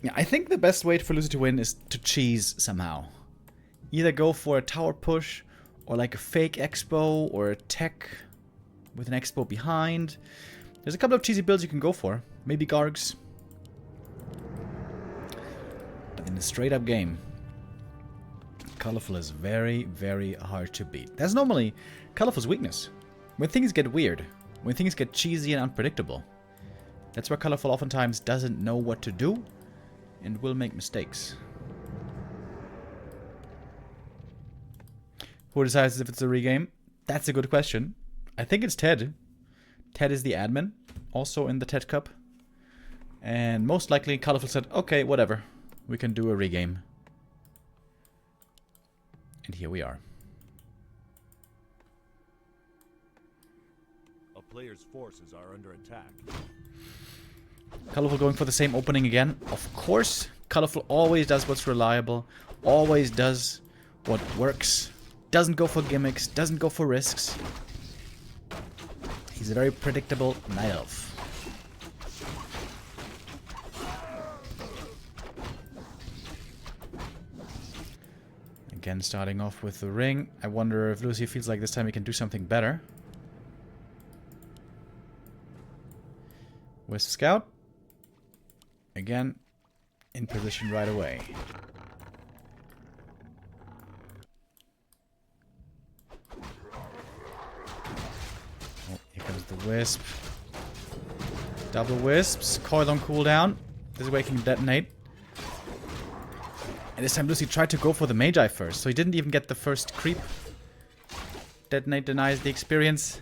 Yeah, I think the best way for Lucy to win is to cheese somehow. Either go for a tower push, or like a fake expo, or a tech with an expo behind. There's a couple of cheesy builds you can go for. Maybe Gargs. But in a straight up game, Colorful is very, very hard to beat. That's normally Colorful's weakness. When things get weird, when things get cheesy and unpredictable, that's where Colorful oftentimes doesn't know what to do and will make mistakes. Who decides if it's a regame? That's a good question. I think it's Ted. Ted is the admin, also in the Ted Cup. And most likely Colorful said, okay, whatever. We can do a regame. And here we are. A player's forces are under attack. Colorful going for the same opening again. Of course, Colorful always does what's reliable. Always does what works. Doesn't go for gimmicks. Doesn't go for risks. He's a very predictable Night Elf. Again, starting off with the ring. I wonder if Lucy feels like this time he can do something better. Wisp Scout. Again, in position right away. Oh, here comes the Wisp. Double Wisps. Coil on cooldown. This way can detonate. And this time Lucy tried to go for the Magi first, so he didn't even get the first creep. Detonate denies the experience.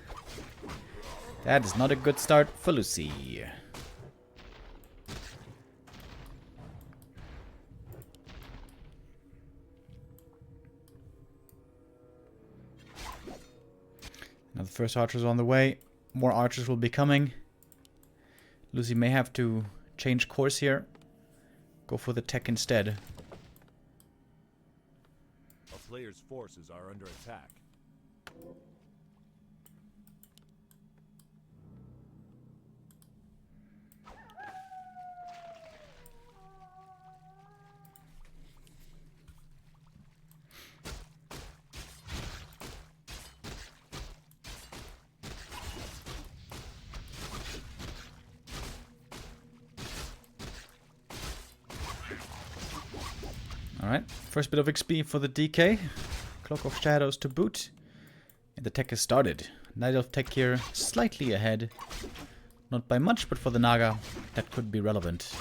That is not a good start for Lucy. Now the first archer's on the way. More archers will be coming. Lucy may have to change course here. Go for the tech instead. A player's forces are under attack. Alright, first bit of XP for the DK. Cloak of Shadows to boot. And the tech has started. Night Elf tech here, slightly ahead. Not by much, but for the Naga, that could be relevant.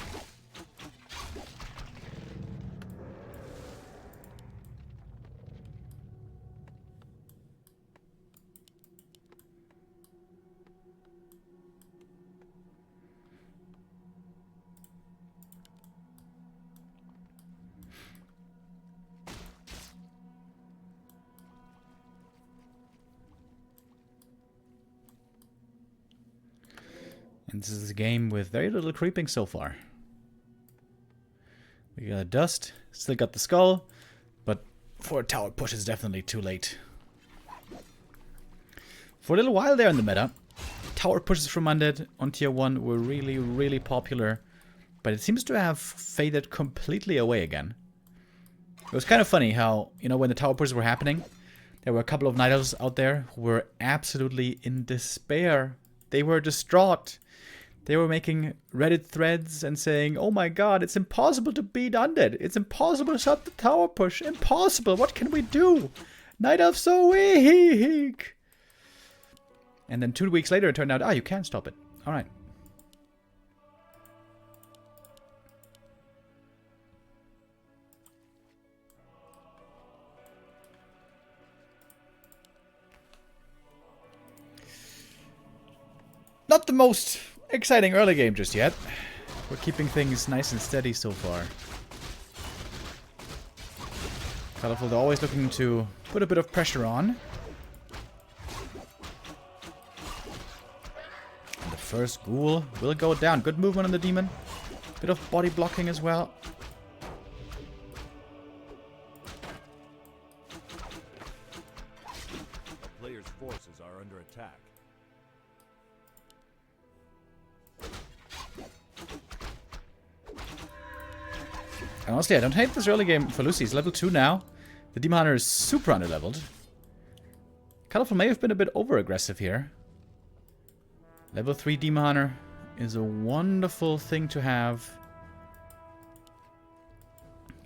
And this is a game with very little creeping so far. We got Dust, still got the Skull, but for a tower push is definitely too late. For a little while there in the meta, tower pushes from Undead on tier 1 were really, really popular, but it seems to have faded completely away again. It was kind of funny how, you know, when the tower pushes were happening, there were a couple of Night Elves out there who were absolutely in despair. They were distraught. They were making Reddit threads and saying, oh my god, it's impossible to beat Undead. It's impossible to stop the tower push. Impossible. What can we do? Night Elf's so weak. And then 2 weeks later it turned out, you can stop it. Alright. Not the most exciting early game just yet. We're keeping things nice and steady so far. Colorful, they're always looking to put a bit of pressure on. And the first ghoul will go down. Good movement on the demon. Bit of body blocking as well. A player's forces are under attack. And honestly, I don't hate this early game for Lucy. He's level 2 now. The Demon Hunter is super underleveled. Colorful may have been a bit over-aggressive here. Level 3 Demon Hunter is a wonderful thing to have.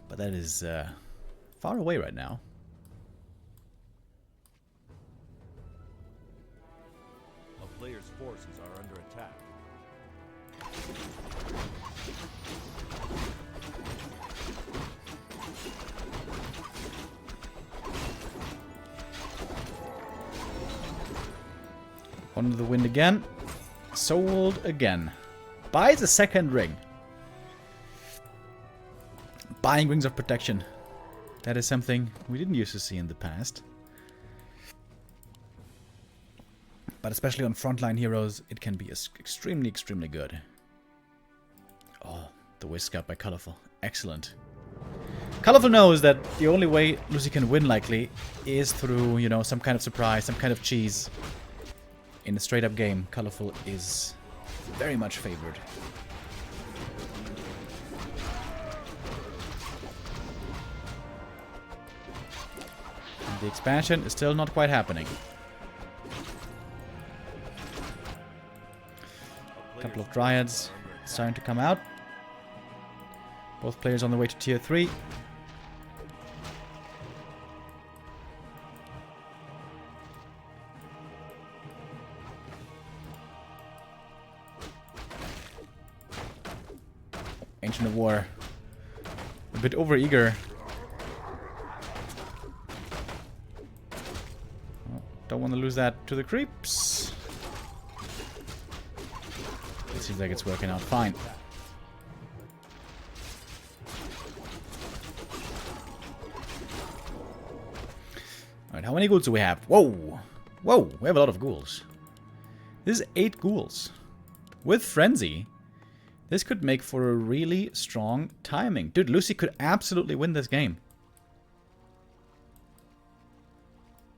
But that is far away right now. A player's forces are under attack. One to the wind again. Sold again. Buys a second ring. Buying rings of protection. That is something we didn't used to see in the past. But especially on frontline heroes, it can be extremely, extremely good. Oh, the whisk up by Colorful. Excellent. Colorful knows that the only way Lucy can win likely is through, you know, some kind of surprise, some kind of cheese. In a straight up game, Colorful is very much favored. And the expansion is still not quite happening. A couple of Dryads starting to come out. Both players on the way to tier 3. Ancient of War. A bit over-eager. Oh, don't want to lose that to the creeps. It seems like it's working out fine. Alright, how many ghouls do we have? Whoa! Whoa, we have a lot of ghouls. This is 8 ghouls. With Frenzy, this could make for a really strong timing. Dude, Lucy could absolutely win this game.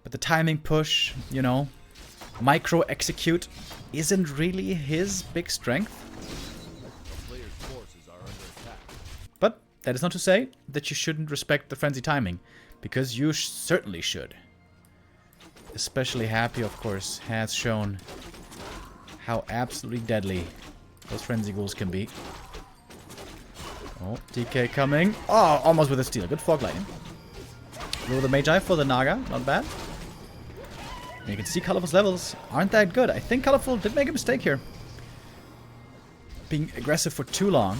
But the timing push, you know, micro execute isn't really his big strength. Player's forces are under attack. But that is not to say that you shouldn't respect the frenzy timing, because you certainly should. Especially Happy, of course, has shown how absolutely deadly those frenzy ghouls can be. Oh, DK coming. Oh, almost with a steal. Good fog lightning. Roll the Magi for the Naga. Not bad. And you can see Colorful's levels aren't that good. I think Colorful did make a mistake here. Being aggressive for too long.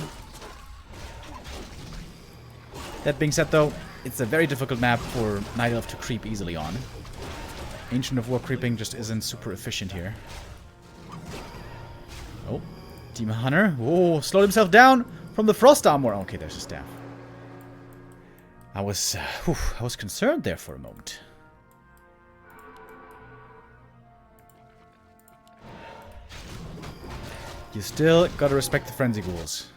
That being said, though, it's a very difficult map for Night Elf to creep easily on. Ancient of War creeping just isn't super efficient here. Oh. Demon Hunter. Oh, slowed himself down from the Frost Armor. Okay, there's a staff. I was concerned there for a moment. You still gotta respect the Frenzy Ghouls.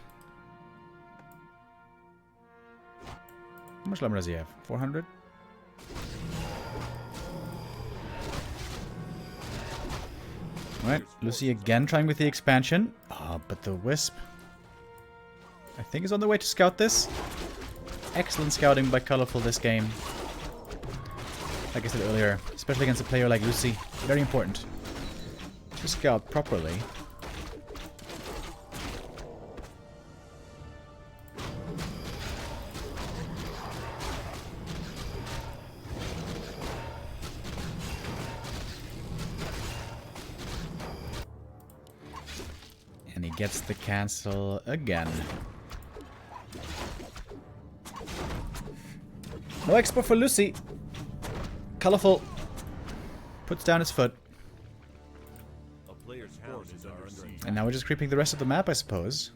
How much lumber does he have? 400? Alright, Lucy again trying with the expansion. But the Wisp, I think, is on the way to scout this. Excellent scouting by Colorful this game. Like I said earlier, especially against a player like Lucy. Very important to scout properly. And he gets the cancel again. No expo for Lucy. Colorful puts down his foot. A player's forces are under siege. And now we're just creeping the rest of the map, I suppose.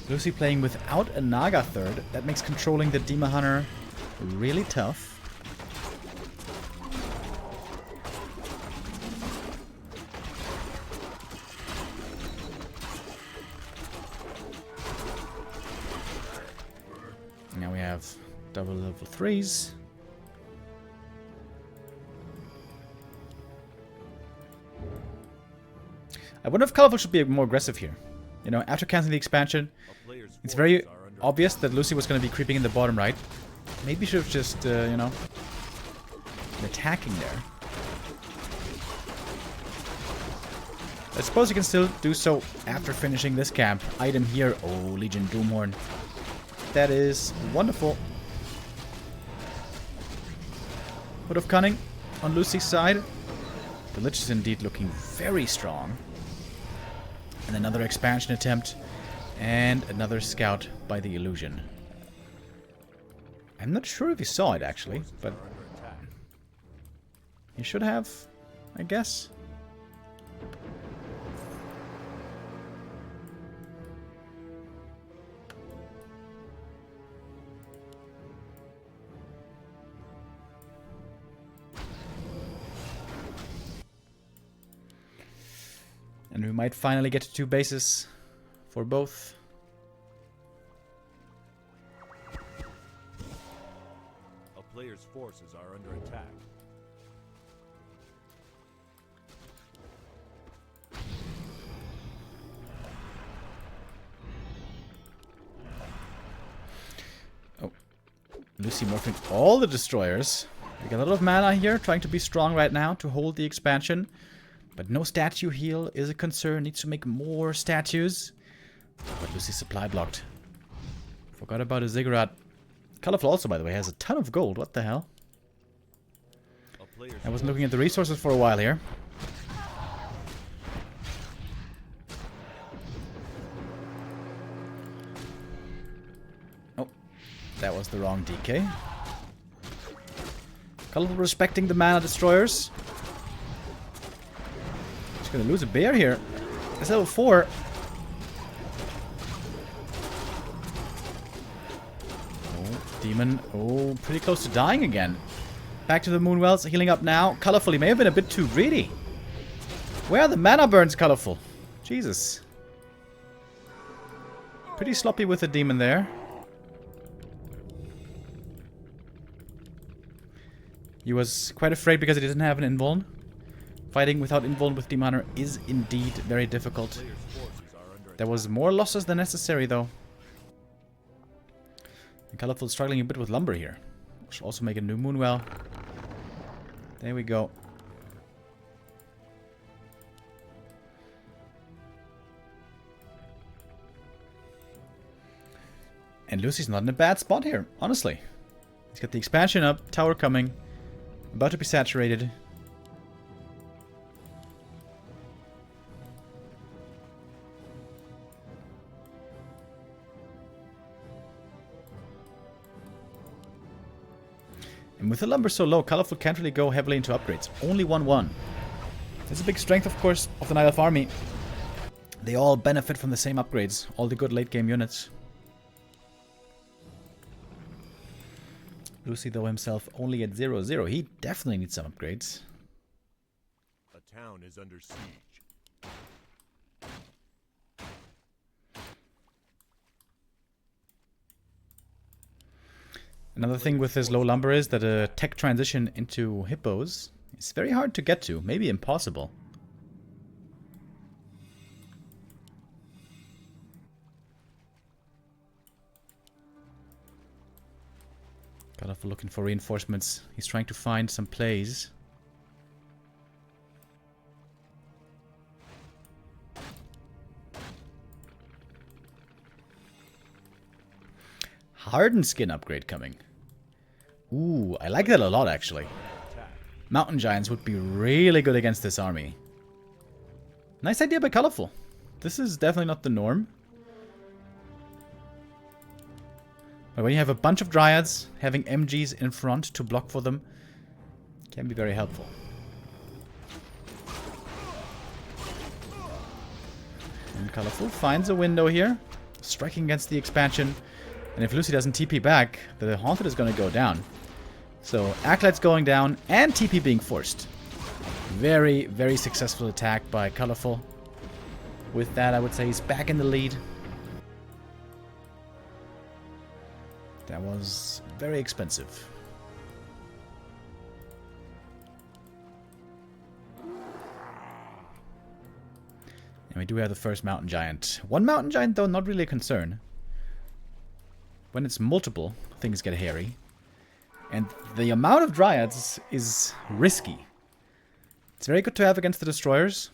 Lucy playing without a Naga third. That makes controlling the Demon Hunter really tough. Now we have double level 3s. I wonder if Colorful should be more aggressive here. You know, after canceling the expansion, it's very obvious that Lucy was going to be creeping in the bottom right. Maybe should have just, you know, been attacking there. I suppose you can still do so after finishing this camp. Item here. Oh, Legion Doomhorn. That is wonderful. Hood of Cunning on Lucy's side. The Lich is indeed looking very strong. And another expansion attempt. And another scout by the Illusion. I'm not sure if he saw it actually, but he should have, I guess. And we might finally get to 2 bases for both. A player's forces are under attack. Oh, Lucy morphing all the destroyers. We got a lot of mana here, trying to be strong right now to hold the expansion. But no statue heal is a concern. Needs to make more statues. But Lucy's supply blocked. Forgot about a ziggurat. Colorful also, by the way, has a ton of gold. What the hell? I wasn't looking at the resources for a while here. Oh, that was the wrong DK. Colorful respecting the mana destroyers. He's gonna lose a bear here. It's level 4. Oh, demon. Oh, pretty close to dying again. Back to the Moonwells, healing up now. Colorful, he may have been a bit too greedy. Where are the mana burns, Colorful? Jesus. Pretty sloppy with the demon there. He was quite afraid because he didn't have an invuln. Fighting without invuln with Demoner is indeed very difficult. There was more losses than necessary though. And Colorful struggling a bit with lumber here. Should also make a new Moonwell. There we go. And Lucy's not in a bad spot here, honestly. He's got the expansion up, tower coming, about to be saturated. And with the lumber so low, Colorful can't really go heavily into upgrades. Only 1-1. That's a big strength, of course, of the Night Elf army. They all benefit from the same upgrades. All the good late game units. Lucy, though, himself only at 0-0. He definitely needs some upgrades. A town is under siege. Another thing with this low lumber is that a tech transition into hippos is very hard to get to, maybe impossible. Colorful looking for reinforcements. He's trying to find some plays. Hardened skin upgrade coming. Ooh, I like that a lot, actually. Mountain Giants would be really good against this army. Nice idea by Colorful. This is definitely not the norm. But when you have a bunch of Dryads, having MGs in front to block for them can be very helpful. And Colorful finds a window here, striking against the expansion. And if Lucy doesn't TP back, the Haunted is going to go down. So, Acolyte's going down, and TP being forced. Very, very successful attack by Colorful. With that, I would say he's back in the lead. That was very expensive. And we do have the first Mountain Giant. One Mountain Giant, though, not really a concern. when it's multiple, things get hairy. And the amount of Dryads is risky. It's very good to have against the Destroyers,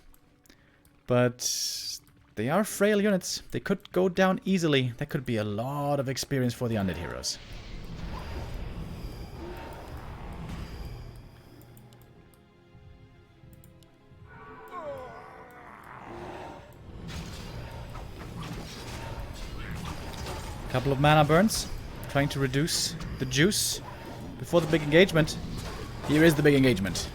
but they are frail units. They could go down easily. That could be a lot of experience for the undead heroes. Couple of mana burns, trying to reduce the juice before the big engagement. Here is the big engagement.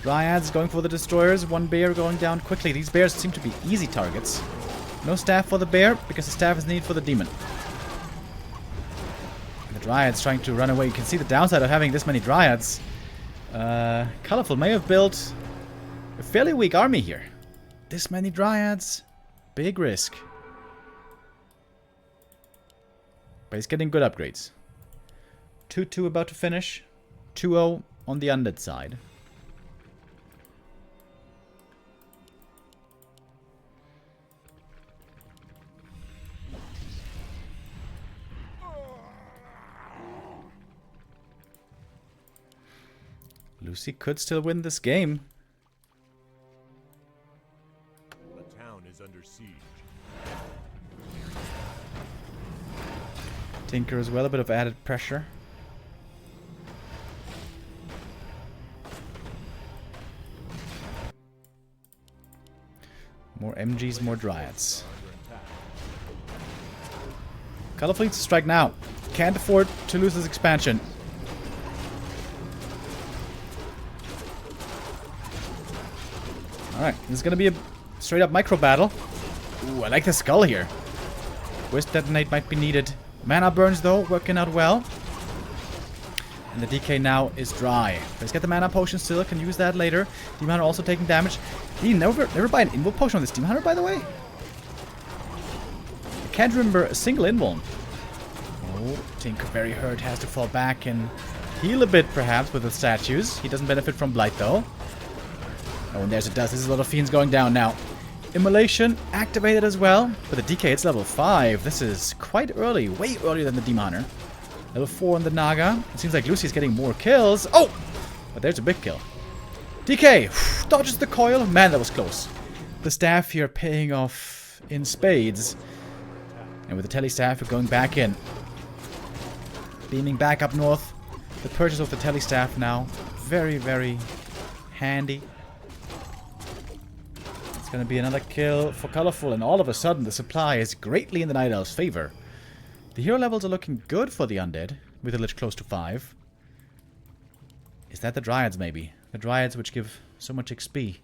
Dryads going for the Destroyers, one bear going down quickly. These bears seem to be easy targets. No staff for the bear, because the staff is needed for the demon. The Dryads trying to run away. You can see the downside of having this many Dryads. Colorful may have built a fairly weak army here. This many Dryads, big risk. But he's getting good upgrades. 2-2 about to finish. 2-0 on the undead side. Lucy could still win this game. The town is under siege. Tinker as well, a bit of added pressure. More MGs, more Dryads. Colorful needs to strike now. Can't afford to lose this expansion. Alright, this is going to be a straight up micro battle. Ooh, I like the skull here. Wisp detonate might be needed. Mana burns though, working out well. And the DK now is dry. Let's get the mana potion still, can use that later. Demon Hunter also taking damage. Did he never buy an invoke potion on this Demon Hunter, by the way? I can't remember a single invuln. Oh, Tinker very hurt, has to fall back and heal a bit perhaps with the statues. He doesn't benefit from Blight though. Oh, and there's a dust. There's a lot of fiends going down now. Immolation activated as well. But the DK, it's level 5. This is quite early. Way earlier than the Demon Hunter. Level 4 on the Naga. It seems like Lucy's getting more kills. Oh! But there's a big kill. DK dodges the coil. Man, that was close. The staff here paying off in spades. And with the tele staff, we're going back in. Beaming back up north. The purchase of the tele staff now. Very, very handy. It's going to be another kill for Colorful, and all of a sudden the supply is greatly in the Night Elf's favor. The hero levels are looking good for the undead, with the Lich close to 5. Is that the Dryads, maybe? The Dryads which give so much XP.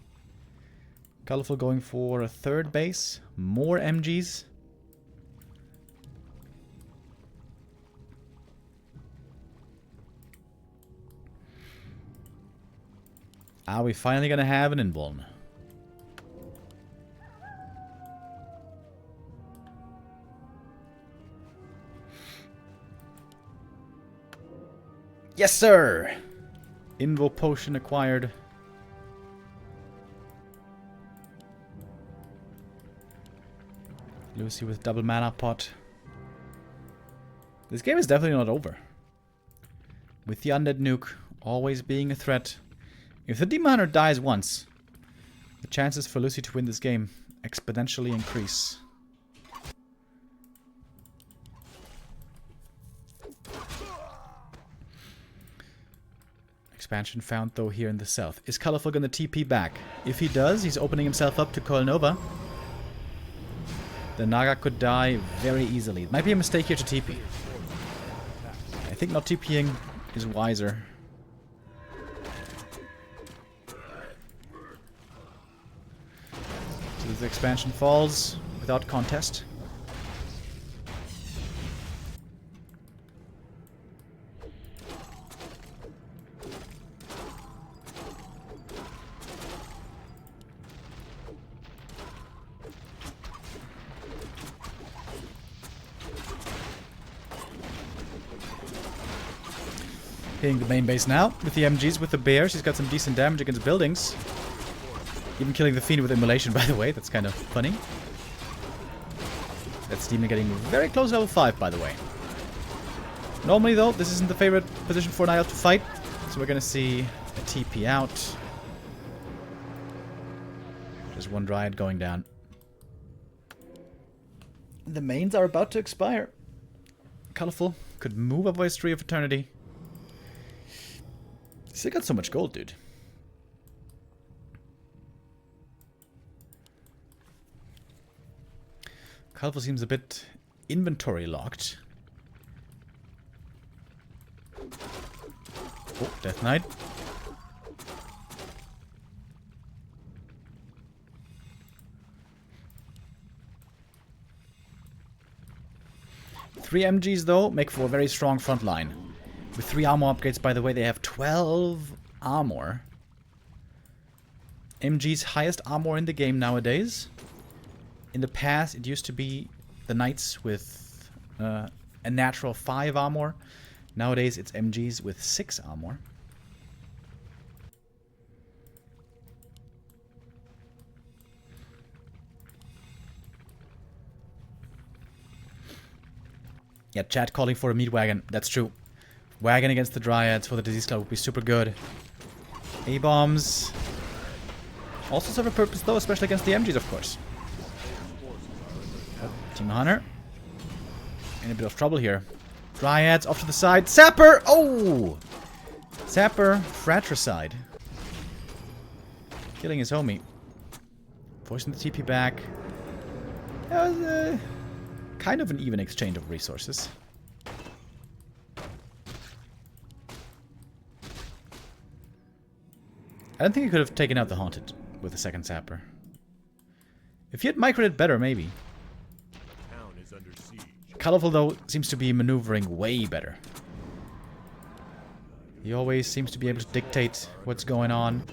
Colorful going for a third base. More MGs. Are we finally going to have an invuln? Yes, sir! Invo potion acquired. Lucy with double mana pot. This game is definitely not over. With the undead nuke always being a threat. If the Demon Hunter dies once, the chances for Lucy to win this game exponentially increase. Expansion found though here in the south. Is Colorful gonna TP back? If he does, he's opening himself up to Coil Nova. The Naga could die very easily. It might be a mistake here to TP. I think not TPing is wiser. So this expansion falls without contest. Hitting the main base now with the MGs, with the bears. He's got some decent damage against buildings. Even killing the Fiend with Immolation, by the way. That's kind of funny. That's Demon getting very close to level 5, by the way. Normally, though, this isn't the favorite position for an IL to fight. So we're going to see a TP out. There's one Dryad going down. The mains are about to expire. Colorful. Could move a Voice Tree of Eternity. Still got so much gold, dude. Colorful seems a bit inventory locked. Oh, Death Knight. Three MGs, though, make for a very strong front line. With 3 armor upgrades, by the way, they have 12 armor. MG's highest armor in the game nowadays. In the past, it used to be the Knights with a natural 5 armor. Nowadays, it's MGs with 6 armor. Yeah, chat calling for a meat wagon. That's true. Wagon against the Dryads for the Disease Cloud would be super good. A-bombs also serve a purpose, though, especially against the MGs, of course. Oh, Team Hunter. In a bit of trouble here. Dryads off to the side. Sapper! Oh! Sapper, fratricide. Killing his homie. Forcing the TP back. That was kind of an even exchange of resources. I don't think he could have taken out the Haunted with the second Sapper. If he had microed it better, maybe. Town is under siege. Colorful, though, seems to be maneuvering way better. He always seems to be able to dictate what's going on.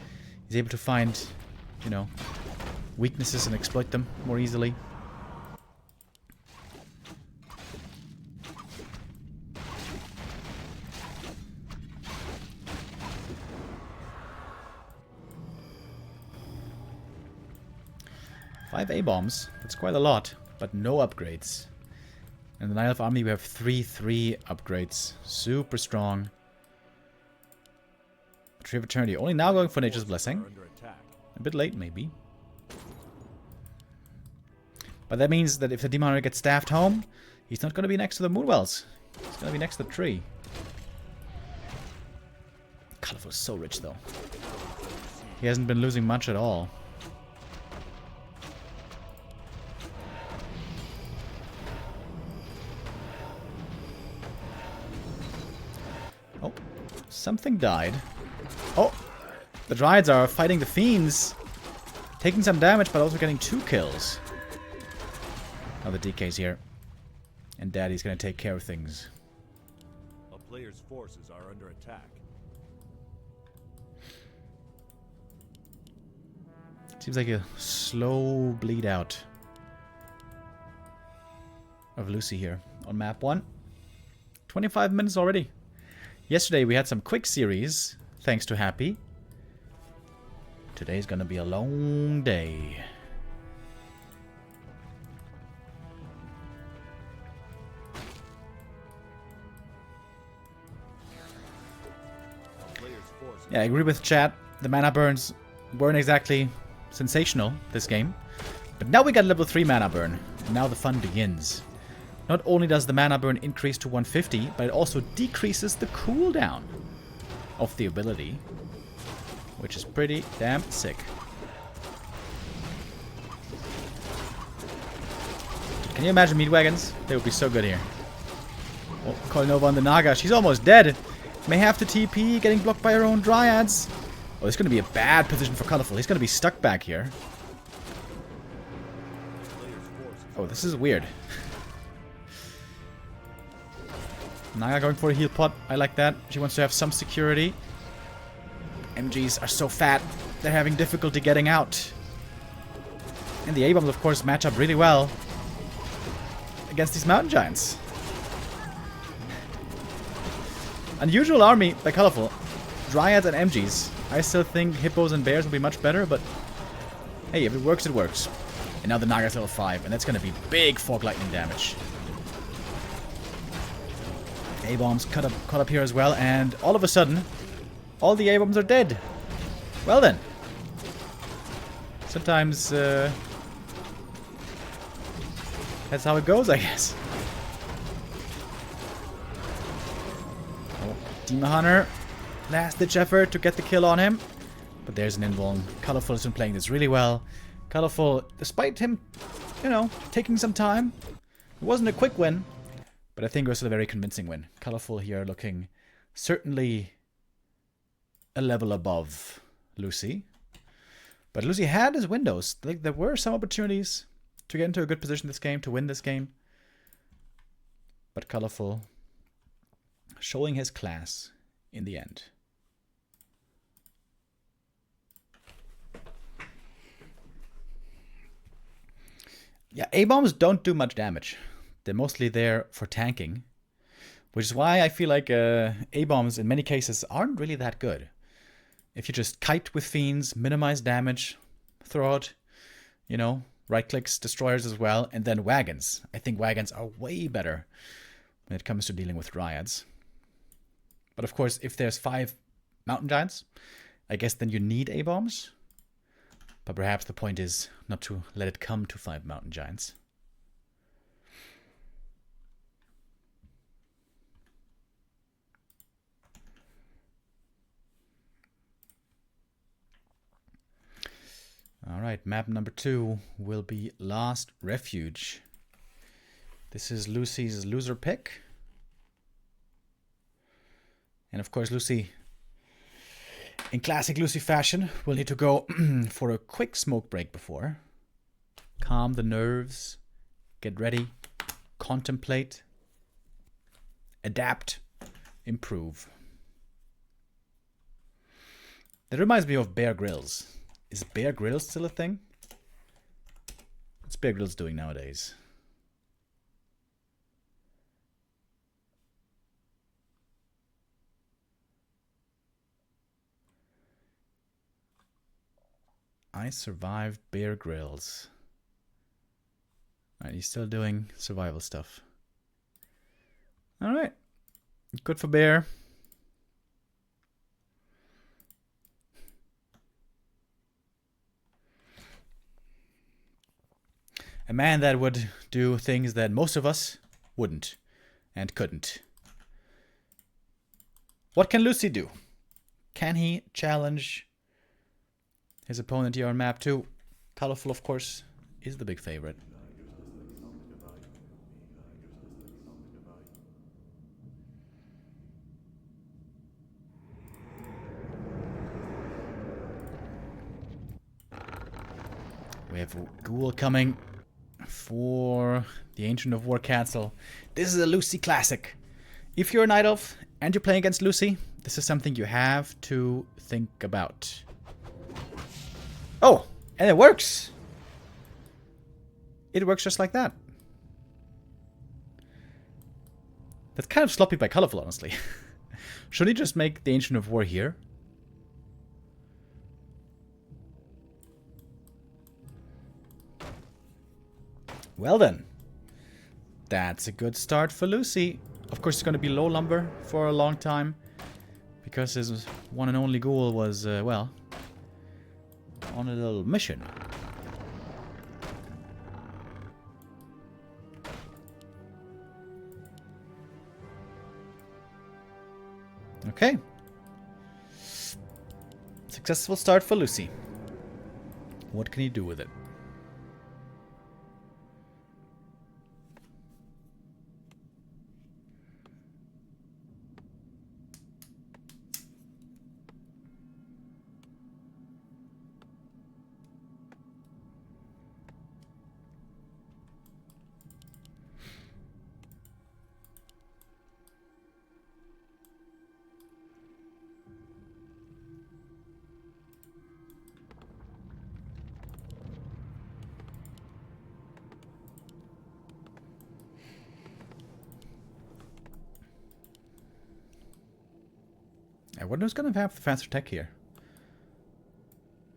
He's able to find, you know, weaknesses and exploit them more easily. Five A-bombs. That's quite a lot, but no upgrades. In the Nile of Army, we have 3/3 upgrades. Super strong. Tree of Eternity. Only now going for Nature's Blessing. A bit late, maybe. But that means that if the Demon Hunter gets staffed home, he's not going to be next to the Moonwells. He's going to be next to the tree. Colorful is so rich, though. He hasn't been losing much at all. Oh, something died. Oh, the Dryads are fighting the Fiends. Taking some damage, but also getting 2 kills. Now the DK's here. And Daddy's gonna take care of things. A player's forces are under attack. Seems like a slow bleed out of Lucy here on map 1. 25 minutes already. Yesterday we had some quick series, thanks to Happy. Today's gonna be a long day. Yeah, I agree with chat. The mana burns weren't exactly sensational this game. But now we got level 3 mana burn. And now the fun begins. Not only does the mana burn increase to 150, but it also decreases the cooldown of the ability. Which is pretty damn sick. Can you imagine meat wagons? They would be so good here. Oh, calling over on the Naga. She's almost dead. May have to TP, getting blocked by her own Dryads. Oh, this is going to be a bad position for Colorful. He's going to be stuck back here. Oh, this is weird. Naga going for a heal pot. I like that. She wants to have some security. MGs are so fat. They're having difficulty getting out. And the A-bombs, of course, match up really well against these mountain giants. Unusual army by Colorful. Dryads and MGs. I still think Hippos and Bears will be much better, but hey, if it works, it works. And now the Naga's level 5, and that's going to be big Fog Lightning damage. A-bombs caught up here as well, and all of a sudden, all the A-bombs are dead. Well then. Sometimes, that's how it goes, I guess. Oh, Demon Hunter. Last-ditch effort to get the kill on him. But there's an invuln. Colorful has been playing this really well. Colorful, despite him, you know, taking some time. It wasn't a quick win, but I think it was a very convincing win. Colorful here looking certainly a level above Lucy. But Lucy had his windows. Like, there were some opportunities to get into a good position this game, to win this game. But Colorful showing his class in the end. Yeah, A-bombs don't do much damage. They're mostly there for tanking. Which is why I feel like A-bombs in many cases aren't really that good. If you just kite with fiends, minimize damage, throw out, you know, right-clicks, destroyers as well, and then wagons. I think wagons are way better when it comes to dealing with dryads. But of course, if there's 5 mountain giants, I guess then you need A-bombs. But perhaps the point is not to let it come to 5 mountain giants. Alright, map number 2 will be Last Refuge. This is Lucy's loser pick. And of course, Lucy, in classic Lucy fashion, will need to go for a quick smoke break before. Calm the nerves, get ready, contemplate, adapt, improve. That reminds me of Bear Grylls. Is Bear Grylls still a thing? What's Bear Grylls doing nowadays? I survived Bear Grylls. Alright, he's still doing survival stuff. Alright. Good for Bear. A man that would do things that most of us wouldn't and couldn't. What can Lucy do? Can he challenge his opponent here on map 2? Colorful, of course, is the big favorite. We have Ghoul coming for the Ancient of War cancel. This is a Lucy classic. If you're a Night Elf and you're playing against Lucy, this is something you have to think about. Oh, and it works. It works just like that. That's kind of sloppy by Colorful, honestly. Should he just make the Ancient of War here? Well then, that's a good start for Lucy. Of course, it's going to be low lumber for a long time, because his one and only ghoul was, well, on a little mission. Okay. Successful start for Lucy. What can he do with it? I wonder who's gonna have the faster tech here.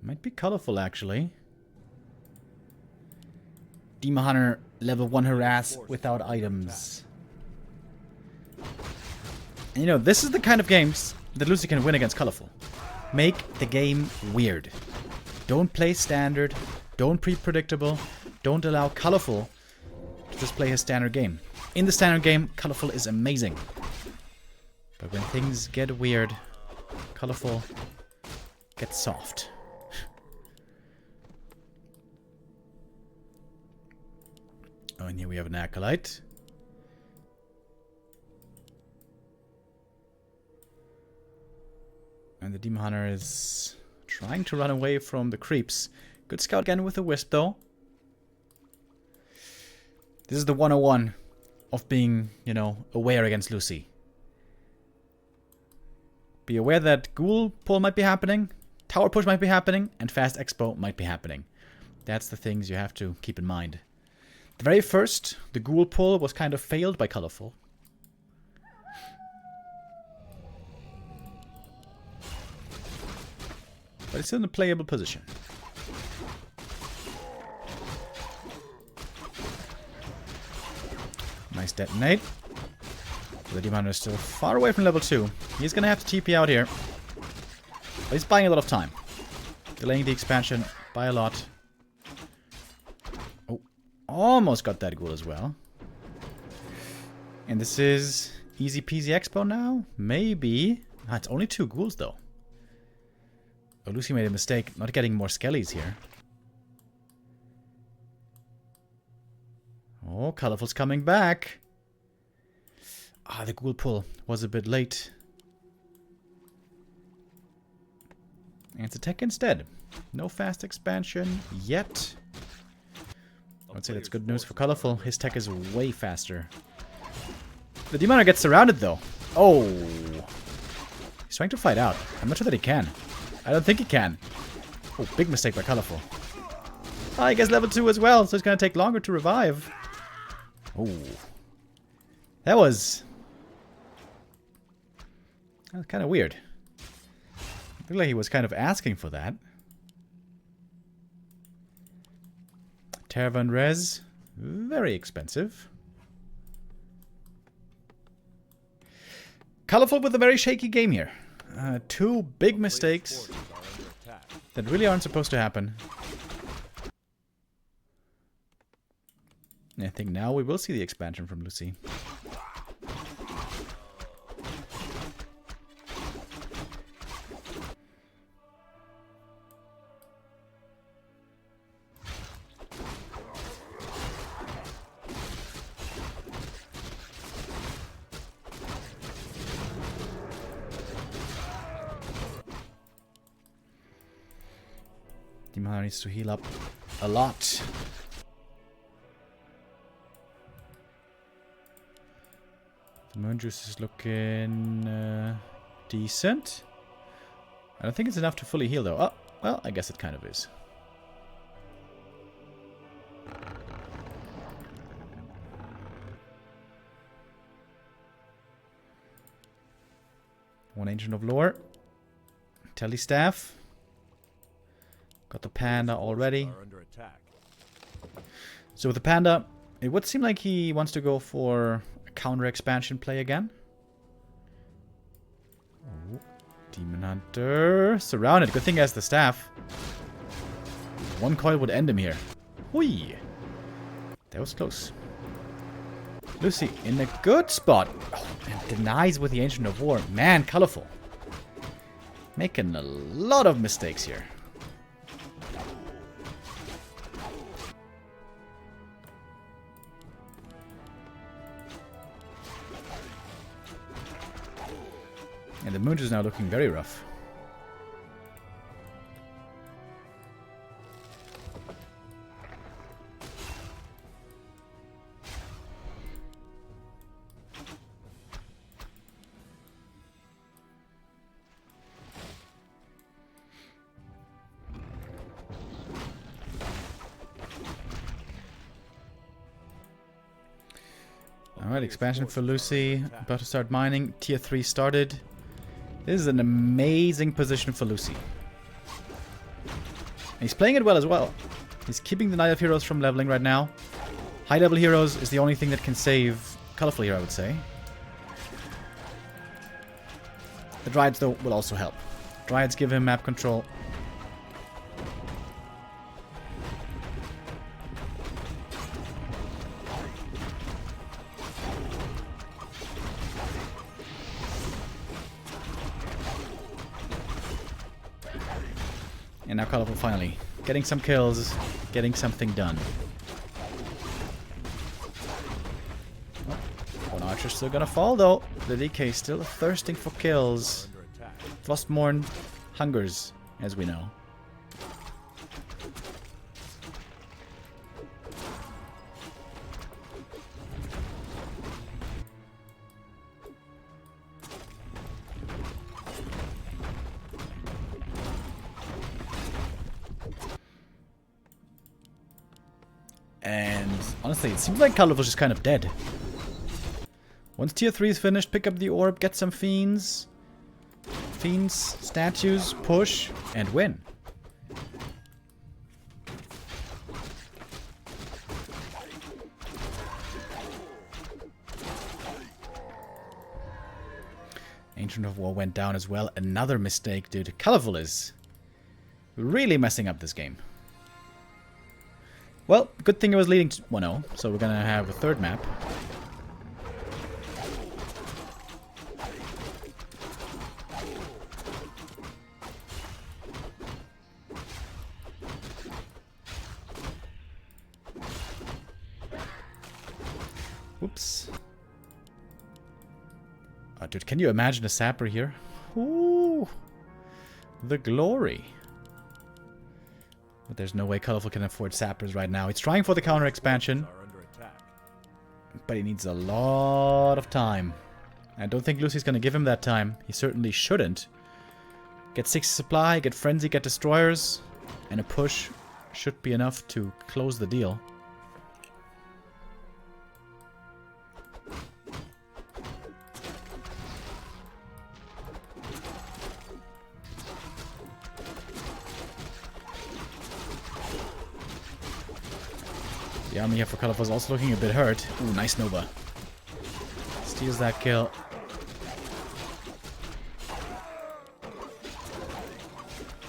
Might be Colorful, actually. Demon Hunter level 1 harass without items. And you know, this is the kind of games that Lucy can win against Colorful. Make the game weird. Don't play standard. Don't be predictable. Don't allow Colorful to just play his standard game. In the standard game, Colorful is amazing. But when things get weird, Colorful gets soft. Oh, and here we have an Acolyte. And the Demon Hunter is trying to run away from the creeps. Good scout again with the Wisp, though. This is the 101 of being, you know, aware against Lucy. Be aware that Ghoul pull might be happening, Tower push might be happening, and Fast Expo might be happening. That's the things you have to keep in mind. The very first, the Ghoul pull was kind of failed by Colorful. But it's in a playable position. Nice detonate. The Demon Hunter is still far away from level 2. He's going to have to TP out here. But he's buying a lot of time. Delaying the expansion by a lot. Oh, almost got that Ghoul as well. And this is easy peasy expo now? Maybe. Ah, it's only 2 Ghouls though. Oh, Lucy made a mistake not getting more Skellies here. Oh, Colorful's coming back. Ah, the Ghoul pull was a bit late. And it's a tech instead. No fast expansion yet. I would say that's good news for Colorful. His tech is way faster. The Demon Hunter gets surrounded though. Oh. He's trying to fight out. I'm not sure that he can. I don't think he can. Oh, big mistake by Colorful. Ah, he gets level 2 as well, so it's going to take longer to revive. Oh. That was kind of weird. I feel like he was kind of asking for that. Tervan Res. Very expensive. Colorful with a very shaky game here. 2 big mistakes that really aren't supposed to happen. I think now we will see the expansion from Lucy. Demon Hunter needs to heal up a lot. The Moon Juice is looking decent. I don't think it's enough to fully heal though. Oh, well, I guess it kind of is. One Ancient of Lore. Telestaff. Got the Panda already. So with the Panda, it would seem like he wants to go for a counter expansion play again. Oh, Demon Hunter surrounded. Good thing he has the staff. One coil would end him here. Whee! That was close. Lucy in a good spot. Oh, and denies with the Ancient of War. Man, Colorful. Making a lot of mistakes here. And the Moon is now looking very rough. Alright, expansion for Lucy. About to start mining. Tier 3 started. This is an amazing position for Lucy. And he's playing it well as well. He's keeping the Knight of Heroes from leveling right now. High level heroes is the only thing that can save Colorful here, I would say. The Dryads, though, will also help. Dryads give him map control. And now Colorful finally getting some kills, getting something done. Oh, one archer's still gonna fall though. The DK still thirsting for kills. Frostmourne hungers, as we know. And honestly, it seems like Colorful's just kind of dead. Once tier 3 is finished, pick up the orb, get some fiends. Fiends, statues, push, and win. Ancient of War went down as well. Another mistake, dude. Colorful is really messing up this game. Well, good thing it was leading to 1-0, so we're gonna have a third map. Whoops. Oh, dude, can you imagine a sapper here? Ooh, the glory. But there's no way Colorful can afford sappers right now. He's trying for the counter expansion, but he needs a lot of time. I don't think Lucy's going to give him that time. He certainly shouldn't. Get 60 supply, get Frenzy, get Destroyers, and a push should be enough to close the deal. The army here for Colorful is also looking a bit hurt. Ooh, nice Nova. Steals that kill.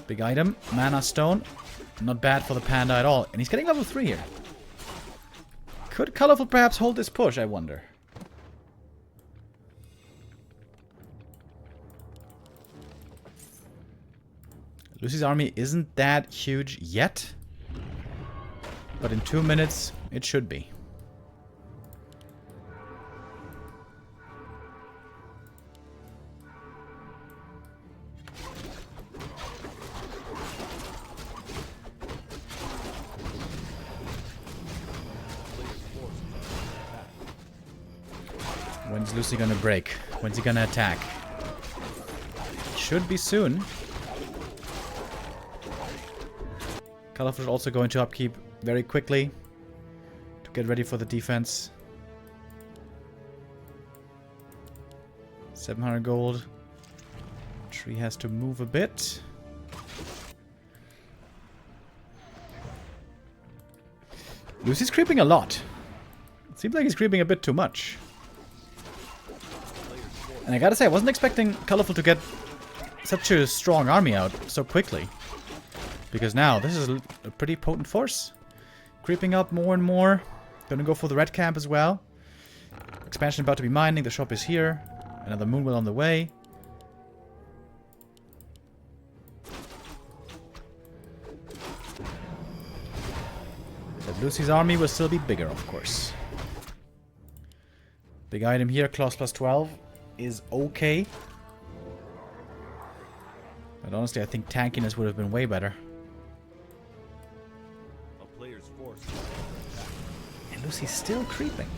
Big item. Mana Stone. Not bad for the Panda at all. And he's getting level 3 here. Could Colorful perhaps hold this push, I wonder? Lucy's army isn't that huge yet. But in 2 minutes, it should be. When's Lucy gonna break? When's he gonna attack? Should be soon. Colorful is also going to upkeep very quickly to get ready for the defense. 700 gold. Tree has to move a bit. Lucy's creeping a lot. It seems like he's creeping a bit too much. And I gotta say, I wasn't expecting Colorful to get such a strong army out so quickly. Because now, this is a pretty potent force. Creeping up more and more. Gonna go for the red camp as well. Expansion about to be mining. The shop is here. Another Moonwell on the way. But Lucy's army will still be bigger, of course. Big item here. Claws plus 12 is okay. But honestly, I think tankiness would have been way better. And Lucy's still creeping.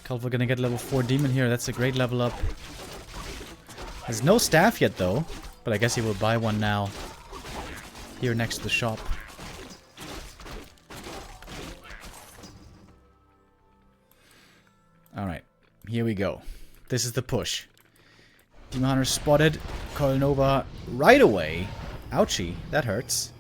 Colorful gonna get level 4 demon here. That's a great level up. Has no staff yet though, but I guess he will buy one now. Here next to the shop. Alright, here we go. This is the push. Demon Hunter spotted. Coil Nova right away. Ouchie, that hurts.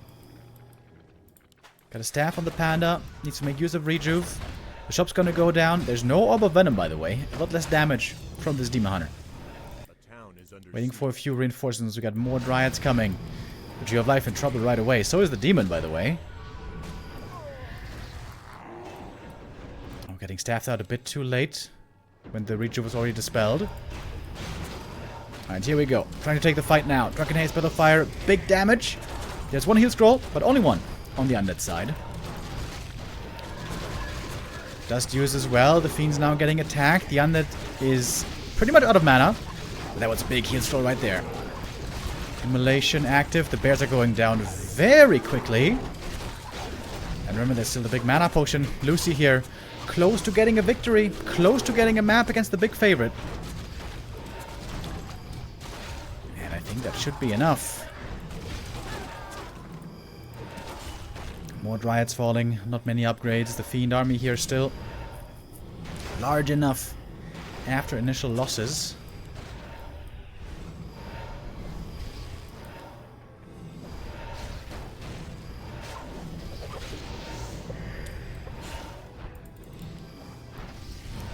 Got a staff on the panda. Needs to make use of rejuve. The shop's gonna go down. There's no orb of venom, by the way. A lot less damage from this demon hunter. Waiting for a few reinforcements. We got more dryads coming. The Tree of Life in trouble right away. So is the demon, by the way. I'm getting staffed out a bit too late when the rejuve was already dispelled. Alright, here we go. Trying to take the fight now. Drunken Haze, Battle Fire, big damage. There's one heal scroll, but only one on the undead side. Dust use as well. The Fiend's now getting attacked. The undead is pretty much out of mana. But that was a big heal scroll right there. Immolation active. The bears are going down very quickly. And remember, there's still the big mana potion. Lucy here, close to getting a victory. Close to getting a map against the big favorite. And I think that should be enough. More dryads falling. Not many upgrades. The Fiend army here still large enough after initial losses.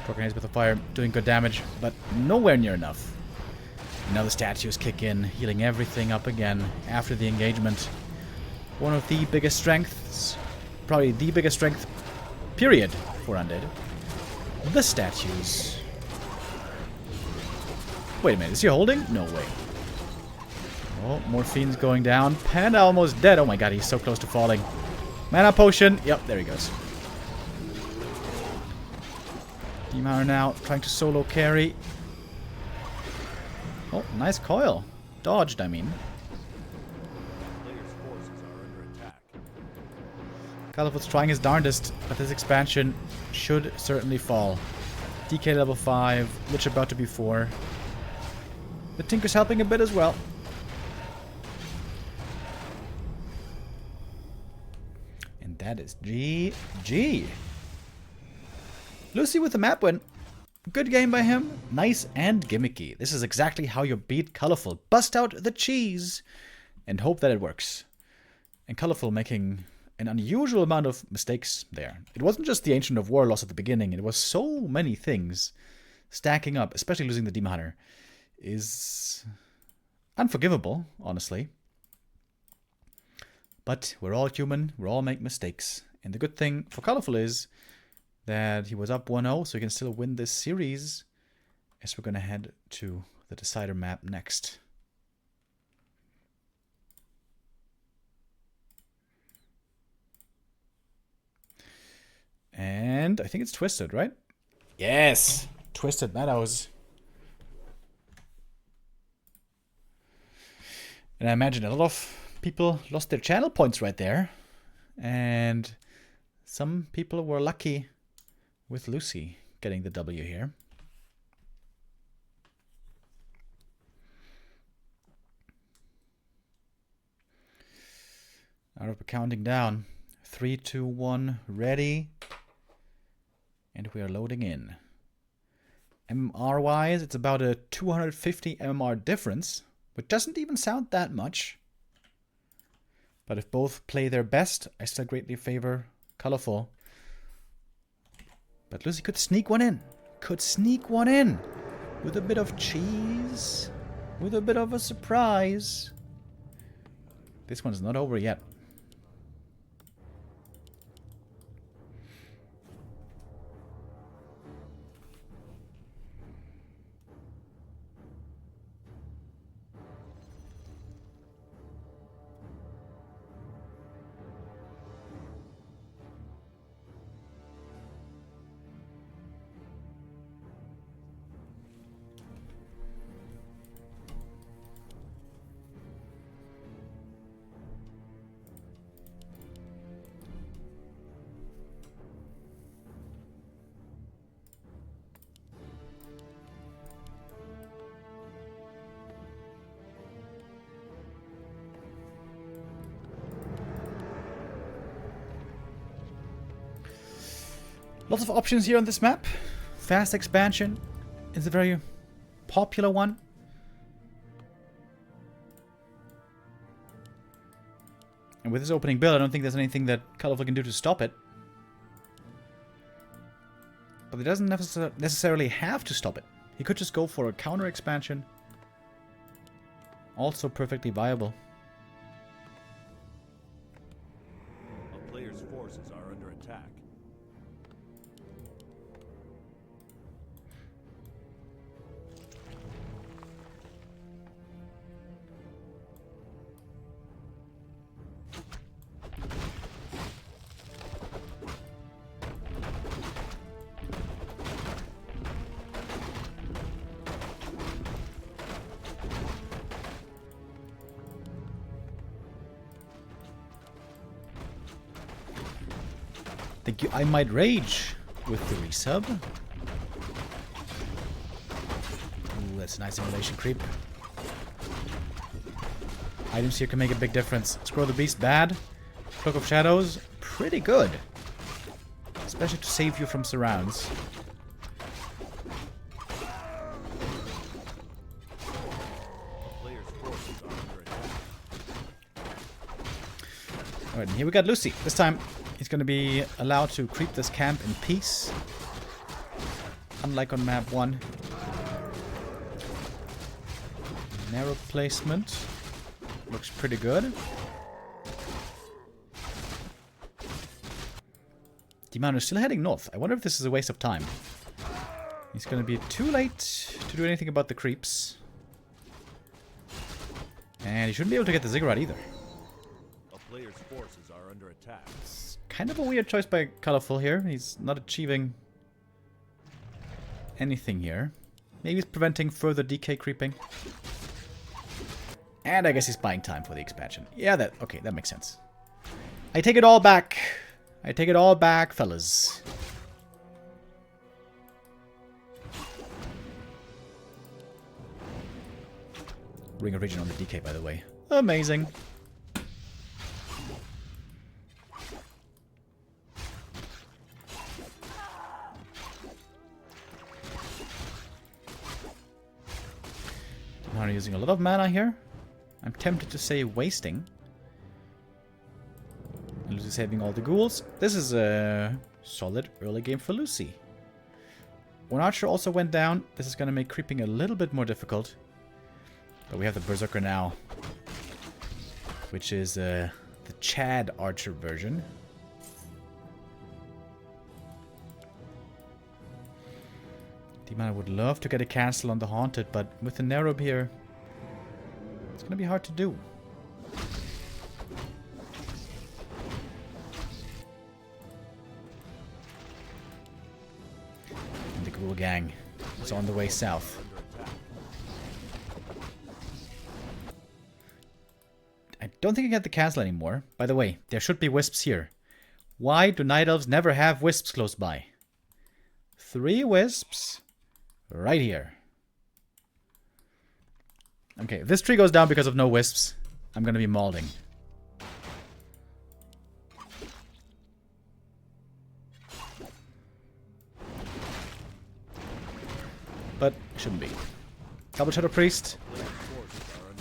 Organized with the fire, doing good damage, but nowhere near enough. Now the statues kick in, healing everything up again after the engagement. One of the biggest strengths, probably the biggest strength, period, for undead. The statues. Wait a minute, is he holding? No way. Oh, more fiends going down. Panda almost dead. Oh my god, he's so close to falling. Mana potion. Yep, there he goes. Demar now trying to solo carry. Oh, nice coil. Dodged, I mean. Caliph's trying his darndest, but this expansion should certainly fall. DK level 5, Lich about to be 4. The Tinker's helping a bit as well. And that is GG. Lucy with the map win. Good game by him. Nice and gimmicky. This is exactly how you beat Colorful. Bust out the cheese and hope that it works. And Colorful making an unusual amount of mistakes there. It wasn't just the Ancient of War loss at the beginning. It was so many things stacking up, especially losing the Demon Hunter, is unforgivable, honestly. But we're all human. We all make mistakes. And the good thing for Colorful is that he was up 1-0, so he can still win this series, as we're going to head to the Decider map next. And I think it's Twisted, right? Yes! Twisted Meadows. And I imagine a lot of people lost their channel points right there. And some people were lucky with Lucy getting the W here. Out of counting down. 3, 2, 1, ready. And we are loading in. MMR-wise, it's about a 250 MMR difference, which doesn't even sound that much. But if both play their best, I still greatly favor Colorful. But Lucy could sneak one in. Could sneak one in. With a bit of cheese. With a bit of a surprise. This one's not over yet. Lots of options here on this map. Fast expansion is a very popular one. And with his opening build, I don't think there's anything that Colorful can do to stop it. But he doesn't necessarily have to stop it. He could just go for a counter expansion. Also perfectly viable. A player's forces are under attack. Think I might rage with the resub. Ooh, that's a nice simulation creep. Items here can make a big difference. Scroll the Beast, bad. Cloak of Shadows, pretty good. Especially to save you from surrounds. Alright, and here we got Lucy. This time he's going to be allowed to creep this camp in peace. Unlike on map 1. Narrow placement. Looks pretty good. Dimano is still heading north. I wonder if this is a waste of time. He's going to be too late to do anything about the creeps. And he shouldn't be able to get the ziggurat either. A player's forces are under attack. It's kind of a weird choice by Colorful here. He's not achieving anything here. Maybe he's preventing further DK creeping. And I guess he's buying time for the expansion. Yeah, okay, that makes sense. I take it all back. I take it all back, fellas. Ring of Region on the DK, by the way. Amazing. Now using a lot of mana here. I'm tempted to say wasting. Lucy saving all the ghouls. This is a solid early game for Lucy. One archer also went down. This is going to make creeping a little bit more difficult. But we have the Berserker now. Which is the Chad archer version. Demon would love to get a cancel on the Haunted, but with the Nerob here, it's going to be hard to do. And the Ghoul Gang is on the way south. I don't think I get the castle anymore. By the way, there should be wisps here. Why do Night Elves never have wisps close by? 3 wisps right here. Okay, if this tree goes down because of no wisps, I'm gonna be mauling. But shouldn't be. Double Shadow Priest.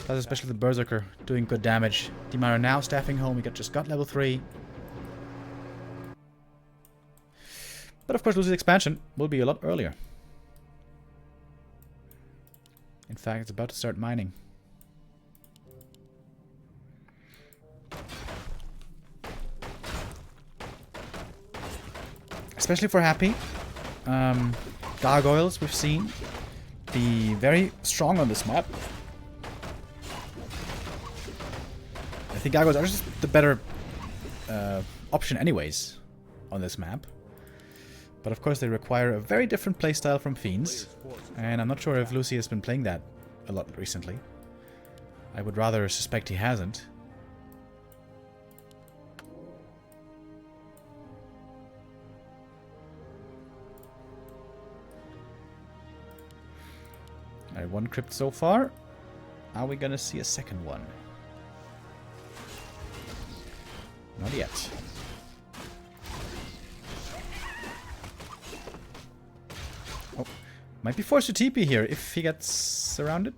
That's especially the Berserker doing good damage. Dimara now staffing home. We just got level 3. But of course, Lucy's expansion will be a lot earlier. In fact, it's about to start mining. Especially for Happy. Gargoyles, we've seen, be very strong on this map. I think Gargoyles are just the better option anyways on this map. But of course they require a very different playstyle from Fiends. And I'm not sure if Lucy has been playing that a lot recently. I would rather suspect he hasn't. Alright, 1 crypt so far. Are we gonna see a second one? Not yet. Oh, might be forced to TP here if he gets surrounded.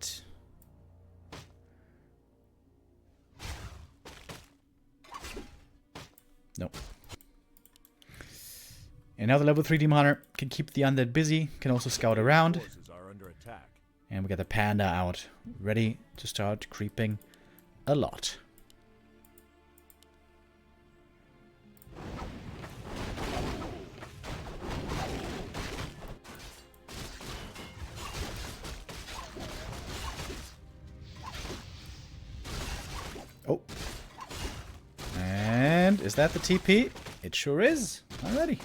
Nope. And now the level 3 Demon Hunter can keep the undead busy, can also scout around. Forces are under attack. And we got the panda out, ready to start creeping a lot. Oh. And is that the TP? It sure is. Alrighty.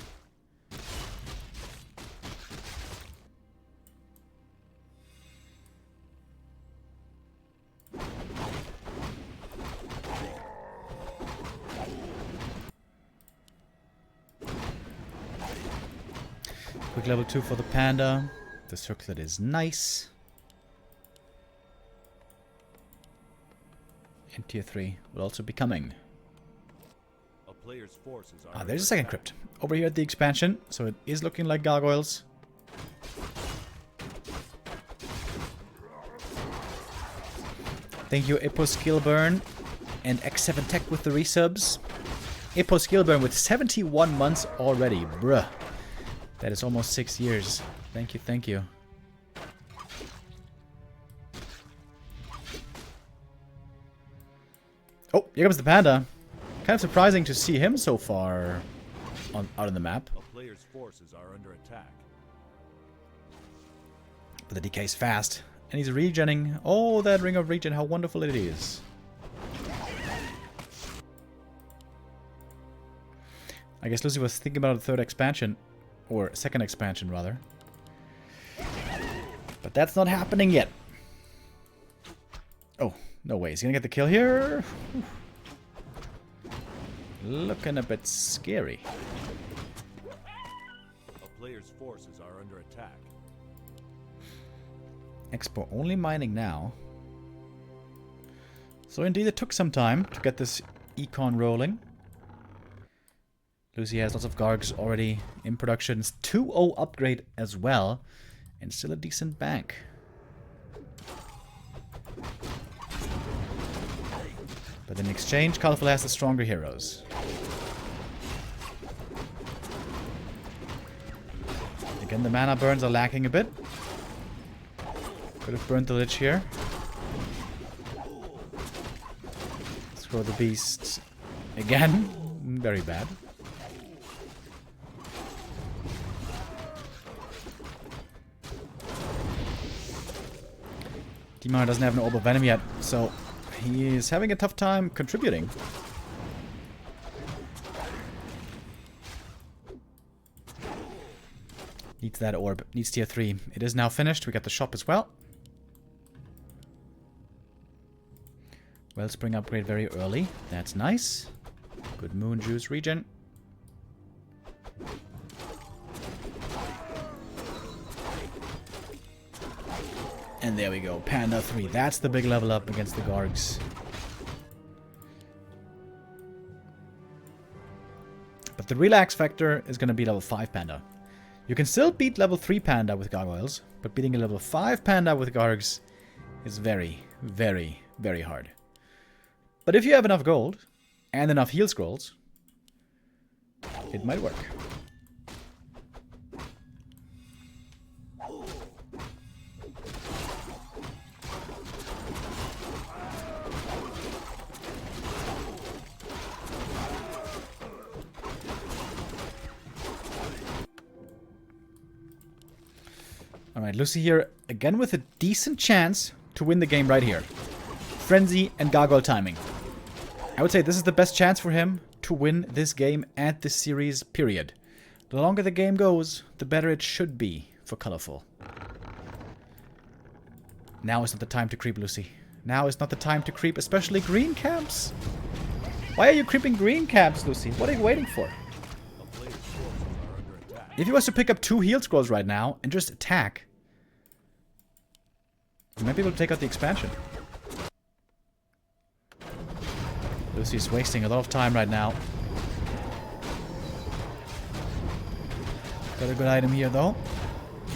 Quick level 2 for the panda. The circlet is nice. And tier 3 will also be coming. A player's forces are Ah, under there's a second attack. crypt. Over here at the expansion, so it is looking like gargoyles. Thank you, Ippo Skillburn and X7 Tech with the resubs. Ippo Skillburn with 71 months already, bruh. That is almost 6 years. Thank you, thank you. Oh, here comes the panda. Kind of surprising to see him so far out on the map. A player's forces are under attack. But the DK is fast. And he's regenning. Oh, that ring of regen, how wonderful it is. I guess Lucy was thinking about a third expansion. Or second expansion, rather. But that's not happening yet. Oh, no way. Is he gonna get the kill here? Looking a bit scary. A player's forces are under attack. Expo only mining now. So indeed it took some time to get this econ rolling. Lucy has lots of Gargs already in production. 2-0 upgrade as well. And still a decent bank. But in exchange, Colorful has the stronger heroes. Again, the mana burns are lacking a bit. Could have burned the Lich here. Throw the beast again. Very bad. Demon doesn't have an Orb of Venom yet, so he is having a tough time contributing. Needs that orb. Needs tier 3. It is now finished. We got the shop as well. Wellspring upgrade very early. That's nice. Good moon juice regen. And there we go. Panda 3. That's the big level up against the Gargs. But the relax factor is going to be level 5 Panda. You can still beat level 3 Panda with Gargoyles, but beating a level 5 Panda with Gargs is very, very, very hard. But if you have enough gold and enough heal scrolls, it might work. Alright, Lucy here again with a decent chance to win the game right here. Frenzy and Gargoyle timing. I would say this is the best chance for him to win this game and this series, period. The longer the game goes, the better it should be for Colorful. Now is not the time to creep, Lucy. Now is not the time to creep, especially green camps. Why are you creeping green camps, Lucy? What are you waiting for? A player's forces are under attack. If he was to pick up 2 heal scrolls right now and just attack, he might be able to take out the expansion. Lucy's wasting a lot of time right now. Got a good item here though.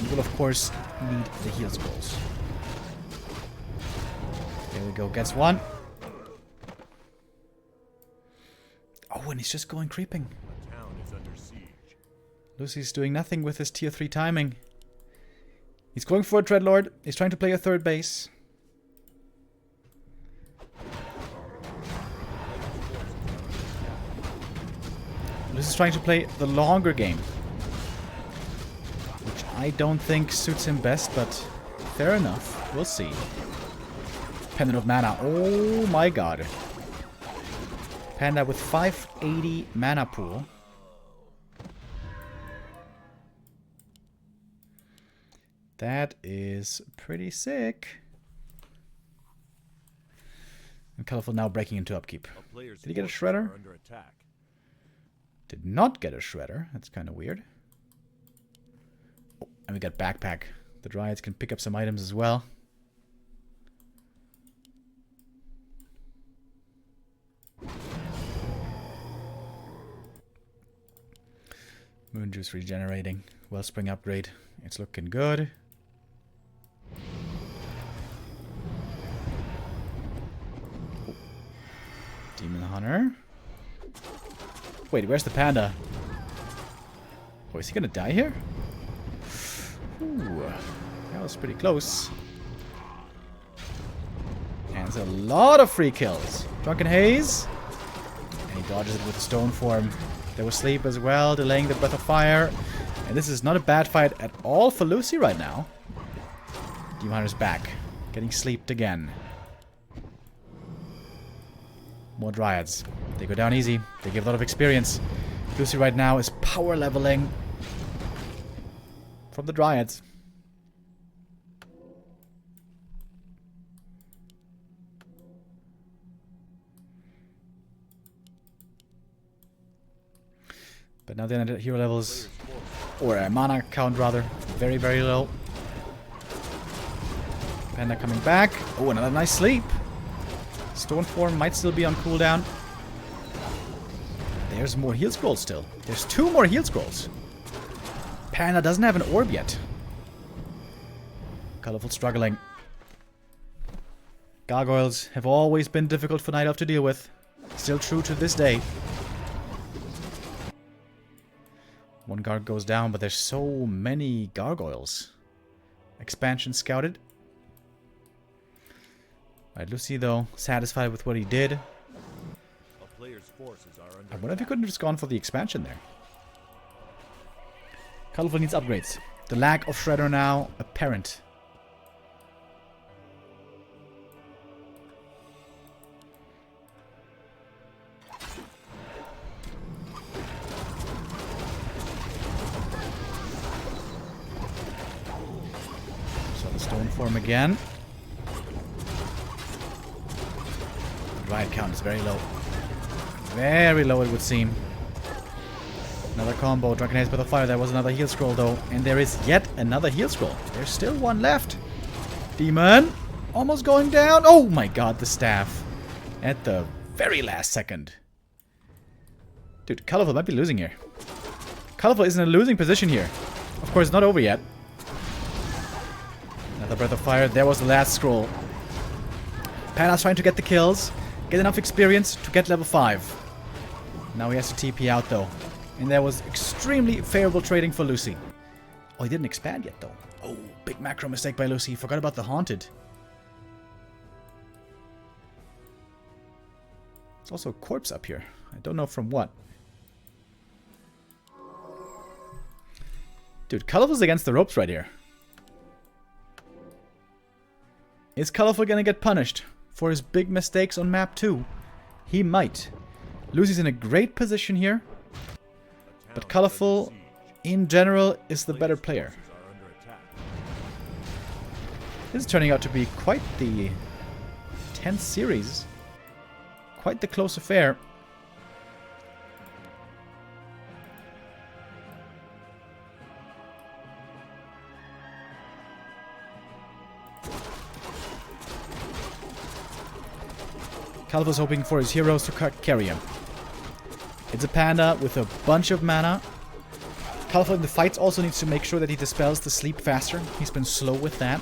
He will of course need the heal scrolls. There we go, gets one. Oh, Oh, and he's just going creeping. A town is under siege. Lucy's doing nothing with his tier 3 timing. He's going for a Dreadlord. He's trying to play a third base. Lucy's trying to play the longer game, which I don't think suits him best, but fair enough. We'll see. Pendant of Mana. Oh my god. Panda with 580 mana pool. That is pretty sick. And Colorful now breaking into upkeep. Did he get a Shredder? Under attack. Did not get a Shredder. That's kind of weird. Oh, and we got Backpack. The Dryads can pick up some items as well. Moon Juice regenerating. Wellspring upgrade. It's looking good. Oh. Demon Hunter. Wait, where's the panda? Oh, is he gonna die here? Ooh, that was pretty close. And it's a lot of free kills. Drunken Haze. And he dodges it with Stone Form. There was Sleep as well, delaying the Breath of Fire. And this is not a bad fight at all for Lucy right now. Demon Hunter's back. Getting sleeped again. More Dryads. They go down easy. They give a lot of experience. Lucy right now is power leveling from the Dryads. But now the hero levels, or mana count rather, very, very low. Panda coming back. Oh, another nice sleep. Stone Form might still be on cooldown. There's more heal scrolls still. There's 2 more heal scrolls. Panda doesn't have an orb yet. Colorful struggling. Gargoyles have always been difficult for Night Elf to deal with. Still true to this day. One guard goes down, but there's so many gargoyles. Expansion scouted. Alright, Lucy though, satisfied with what he did. A player's forces are under I wonder if he couldn't have just gone for the expansion there. Colorful needs upgrades. The lack of Shredder now apparent. So the Stone Form again. Riot count is very low. Very low, it would seem. Another combo. Drunken Haze, Breath of Fire. There was another heal scroll, though. And there is yet another heal scroll. There's still one left. Demon. Almost going down. Oh my god, the staff. At the very last second. Dude, Colorful might be losing here. Colorful is in a losing position here. Of course, it's not over yet. Another Breath of Fire. There was the last scroll. Panda's trying to get the kills. Get enough experience to get level 5. Now he has to TP out, though. And there was extremely favorable trading for Lucy. Oh, he didn't expand yet, though. Oh, big macro mistake by Lucy. Forgot about the Haunted. There's also a corpse up here. I don't know from what. Dude, Colorful's against the ropes right here. Is Colorful gonna get punished for his big mistakes on map 2? He might. Lucy's in a great position here. But Colorful, in general, is the better player. This is turning out to be quite the tense series. Quite the close affair. Colorful's hoping for his heroes to carry him. It's a panda with a bunch of mana. Colorful in the fights also needs to make sure that he dispels the sleep faster. He's been slow with that.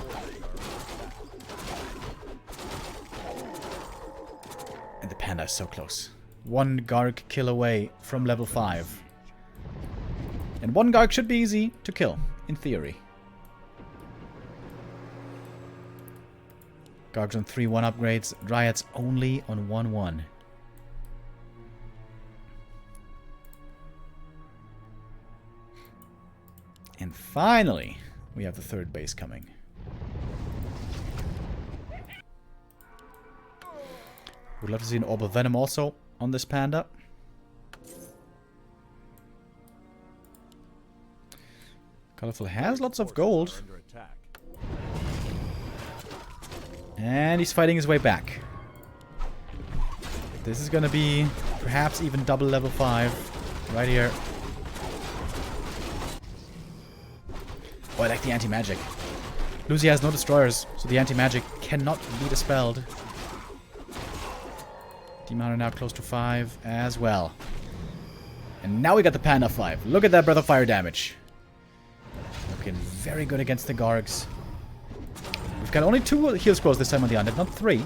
And the panda is so close. one Garg kill away from level 5. And one Garg should be easy to kill, in theory. Gargs on 3-1 upgrades, Dryads only on 1-1. And finally, we have the third base coming. Would love to see an Orb of Venom also on this panda. Colorful has lots of gold. And he's fighting his way back. This is gonna be perhaps even double level 5 right here. Oh, I like the anti-magic. Lucy has no destroyers, so the anti-magic cannot be dispelled. Demon Hunter now close to 5 as well. And now we got the Panda 5. Look at that Breath of Fire damage. Looking very good against the Gargs. We've got only 2 heal scrolls this time on the Undead, not 3.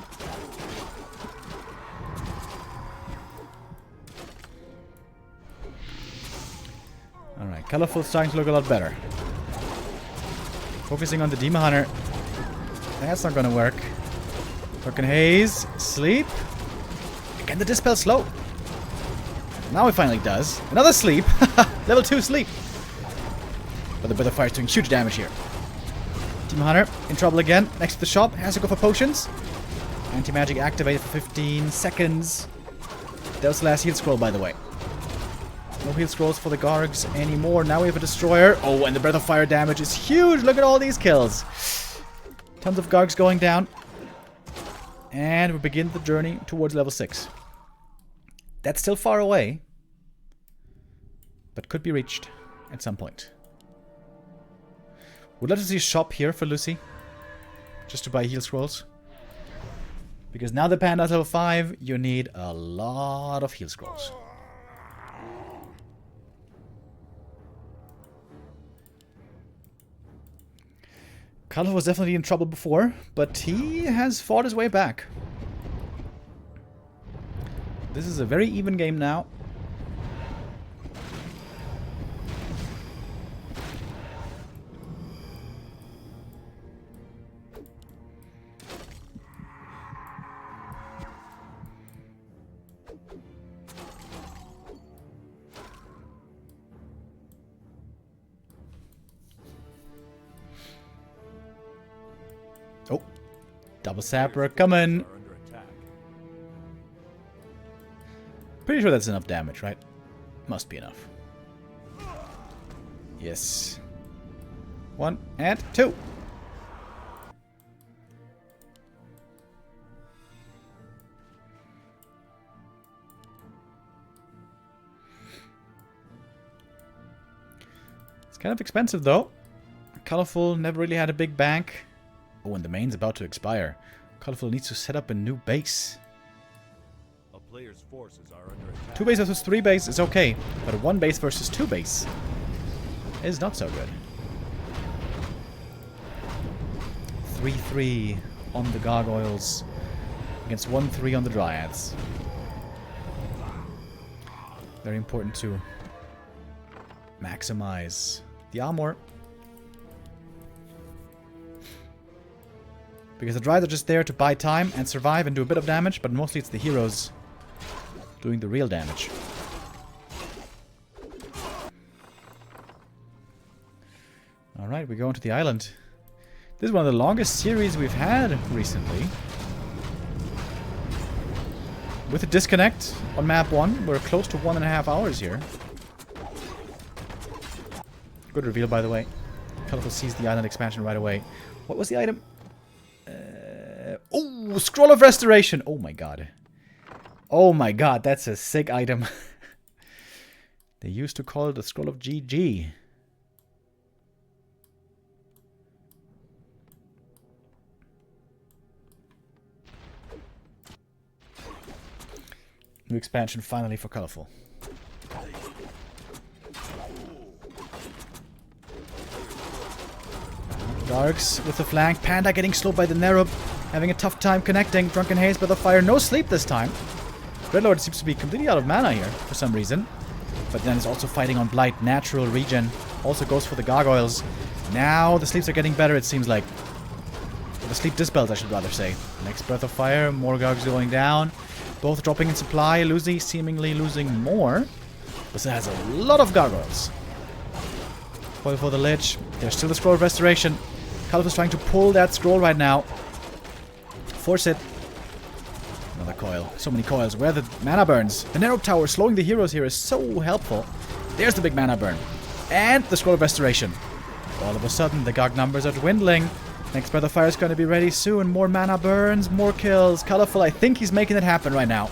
Alright, colorful starting to look a lot better. Focusing on the Demon Hunter. That's not gonna work. Drunken Haze. Sleep. Again, the Dispel slow. Now it finally does. Another sleep. Level 2 sleep. But the Breath of Fire is doing huge damage here. Demon Hunter in trouble again. Next to the shop. Has to go for potions. Anti-magic activated for 15 seconds. That was the last heal scroll, by the way. No heal scrolls for the Gargs anymore. Now we have a Destroyer. Oh, and the Breath of Fire damage is huge. Look at all these kills. Tons of Gargs going down. And we begin the journey towards level 6. That's still far away. But could be reached at some point. Would love to see a shop here for Lucy. Just to buy heal scrolls. Because now the Panda's level 5, you need a lot of heal scrolls. Carlo was definitely in trouble before, but he has fought his way back. This is a very even game now. Oh, double sapper coming. Pretty sure that's enough damage, right? Must be enough. Yes. 1 and 2. It's kind of expensive though. Colorful never really had a big bank. Oh, and the main's about to expire. Colorful needs to set up a new base. A player's forces are under attack. 2 base versus 3 base is okay, but 1 base versus 2 base is not so good. 3-3 on the Gargoyles against 1-3 on the Dryads. Very important to maximize the armor. Because the Dryads are just there to buy time and survive and do a bit of damage, but mostly it's the heroes doing the real damage. Alright, we go into the island. This is one of the longest series we've had recently. With a disconnect on map 1, we're close to 1.5 hours here. Good reveal, by the way. Colorful sees the island expansion right away. What was the item? Oh, Scroll of Restoration. Oh my god. Oh my god, that's a sick item. They used to call it the Scroll of GG. New expansion finally for Colorful. Darks with the flank. Panda getting slowed by the Nerub. Having a tough time connecting. Drunken Haze by the fire. No sleep this time. Dreadlord seems to be completely out of mana here for some reason. But then is also fighting on Blight, natural regen. Also goes for the Gargoyles. Now the sleeps are getting better, it seems like. Or the sleep dispels, I should rather say. Next Breath of Fire, more Gargs going down. Both dropping in supply. Lucy seemingly losing more. But it has a lot of Gargoyles. Coil for the Lich. There's still the Scroll of Restoration. Caliph is trying to pull that scroll right now. Force it. Another coil. So many coils. Where are the mana burns? The Narrow Tower slowing the heroes here is so helpful. There's the big mana burn. And the Scroll of Restoration. All of a sudden, the Garg numbers are dwindling. Next Breath of Fire is going to be ready soon. More mana burns, more kills. Colorful, I think he's making it happen right now.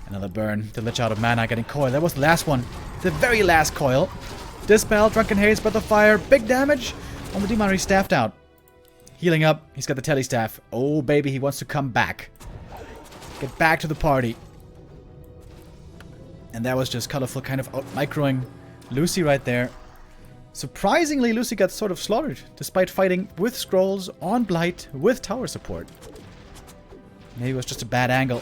Another burn. The Lich out of mana, getting coil. That was the last one. The very last coil. Dispel, Drunken Haze, Breath of Fire. Big damage on the Demon. He's staffed out. Healing up. He's got the Telly Staff. Oh, baby, he wants to come back. Get back to the party. And that was just Colorful kind of out-microing Lucy right there. Surprisingly, Lucy got sort of slaughtered, despite fighting with scrolls, on Blight, with tower support. Maybe it was just a bad angle.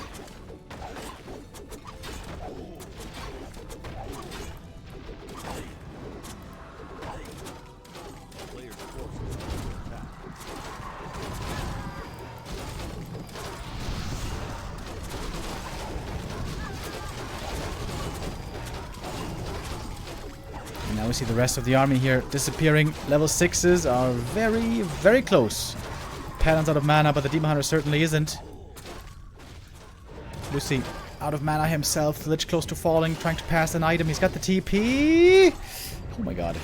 Now we see the rest of the army here disappearing. Level 6s are very, very close. Paladin's out of mana, but the Demon Hunter certainly isn't. Lucy out of mana himself. The Lich close to falling, trying to pass an item. He's got the TP. Oh my god.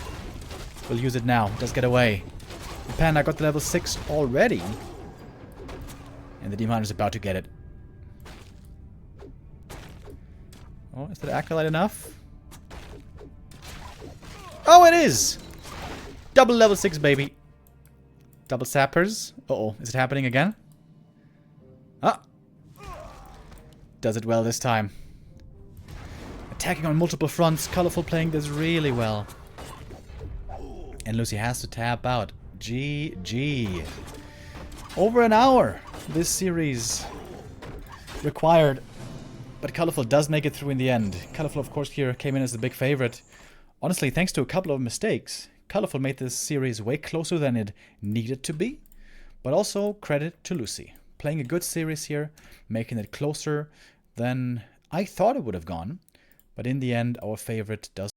We'll use it now. Does get away. The Panda got the level 6 already. And the Demon Hunter's about to get it. Oh, is that Acolyte enough? Oh, it is! Double level 6, baby. Double sappers. Uh-oh, is it happening again? Ah! Does it well this time. Attacking on multiple fronts. Colorful playing this really well. And Lucy has to tap out. GG. Over an hour this series required. But Colorful does make it through in the end. Colorful, of course, here came in as the big favorite. Honestly, thanks to a couple of mistakes, Colorful made this series way closer than it needed to be. But also credit to Lucy. Playing a good series here, making it closer than I thought it would have gone. But in the end, our favorite does